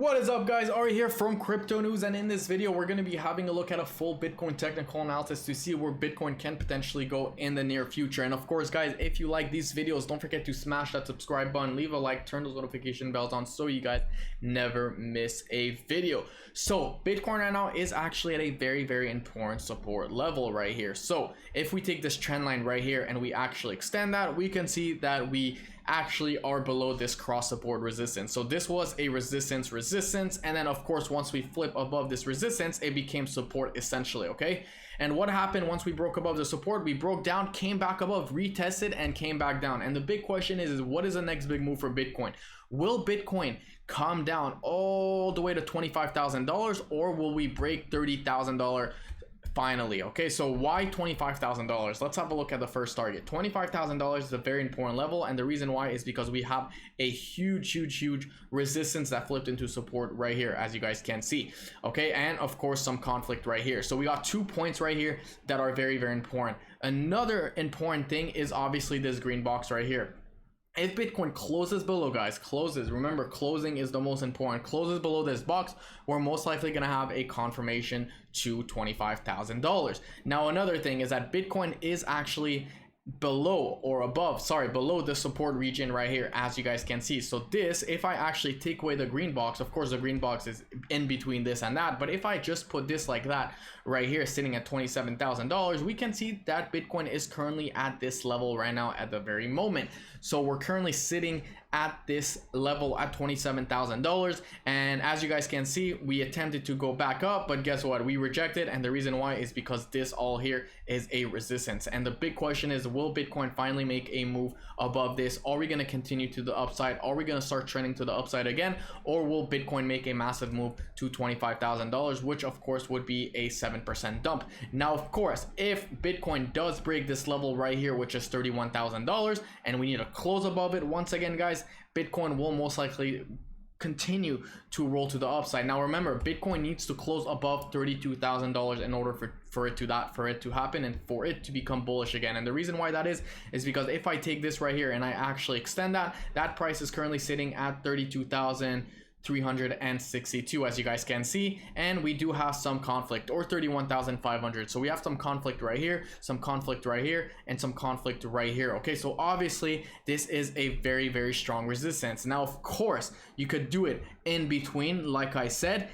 What is up, guys? Ari here from Crypto News, and in this video we're going to be having a look at a full Bitcoin technical analysis to see where Bitcoin can potentially go in the near future. And of course, guys, if you like these videos, don't forget to smash that subscribe button, leave a like, turn those notification bells on so you guys never miss a video. So Bitcoin right now is actually at a very important support level right here. So if we take this trend line right here and we actually extend that, we can see that we actually are below this cross support resistance. So this was a resistance, and then of course once we flip above this resistance, it became support essentially. Okay, and what happened once we broke above the support? We broke down, came back above, retested, and came back down. And the big question is what is the next big move for Bitcoin? Will Bitcoin come down all the way to $25,000, or will we break $30,000 finally? Okay, so why $25,000? Let's have a look at the first target. $25,000 is a very important level, and the reason why is because we have a huge resistance that flipped into support right here, as you guys can see. Okay, and of course some conflict right here. So we got 2 points right here that are very important. Another important thing is obviously this green box right here. If Bitcoin closes below, guys, remember closing is the most important, closes below this box, we're most likely going to have a confirmation to $25,000. Now another thing is that Bitcoin is actually below the support region right here, as you guys can see. So this, if I actually take away the green box, of course the green box is in between this and that, but if I just put this like that right here sitting at $27,000, we can see that Bitcoin is currently at this level right now at the very moment. So we're currently sitting at this level at $27,000, and as you guys can see, we attempted to go back up, but guess what? We rejected, and the reason why is because this all here is a resistance. And the big question is, will Bitcoin finally make a move above this? Are we going to continue to the upside? Are we going to start trending to the upside again, or will Bitcoin make a massive move to $25,000, which of course would be a 7% dump? Now of course, if Bitcoin does break this level right here, which is $31,000, and we need to close above it, once again guys, Bitcoin will most likely continue to roll to the upside. Now remember, Bitcoin needs to close above $32,000 in order for it to happen and for it to become bullish again. And the reason why that is because if I take this right here and I actually extend that price is currently sitting at 32,362, as you guys can see, and we do have some conflict, or 31,500. So we have some conflict right here, some conflict right here, and some conflict right here. Okay, so obviously this is a very strong resistance. Now of course you could do it in between, like I said,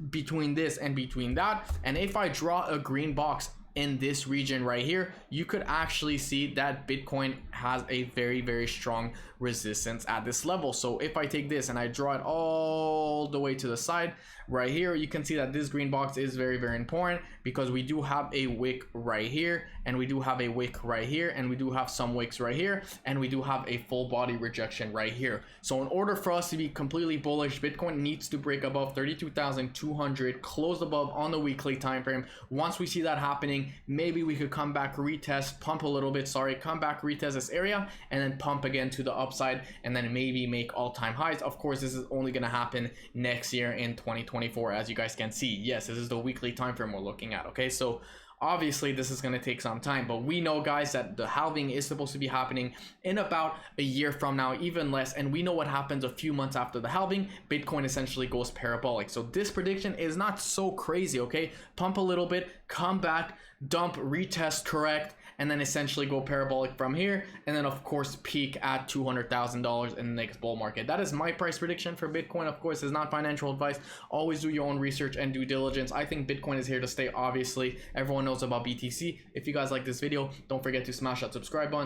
between this and between that. And if I draw a green box in this region right here, you could actually see that Bitcoin has a very strong resistance at this level. So if I take this and I draw it all the way to the side right here, you can see that this green box is very important, because we do have a wick right here, and we do have a wick right here, and we do have some wicks right here, and we do have a full body rejection right here. So in order for us to be completely bullish, Bitcoin needs to break above 32,200, close above on the weekly time frame. Once we see that happening, maybe we could come back, retest, pump a little bit, come back, retest this area, and then pump again to the upside, and then maybe make all-time highs. Of course, this is only going to happen next year in 2024, as you guys can see. Yes, this is the weekly time frame we're looking at. Okay, so obviously this is going to take some time, but we know, guys, that the halving is supposed to be happening in about a year from now, even less. And we know what happens a few months after the halving. Bitcoin essentially goes parabolic. So this prediction is not so crazy. Okay, pump a little bit, come back, dump, retest, correct, and then essentially go parabolic from here, and then of course peak at $200,000 in the next bull market. That is my price prediction for Bitcoin. Of course, it's not financial advice. Always do your own research and due diligence. I think Bitcoin is here to stay. Obviously everyone knows about BTC. If you guys like this video, don't forget to smash that subscribe button.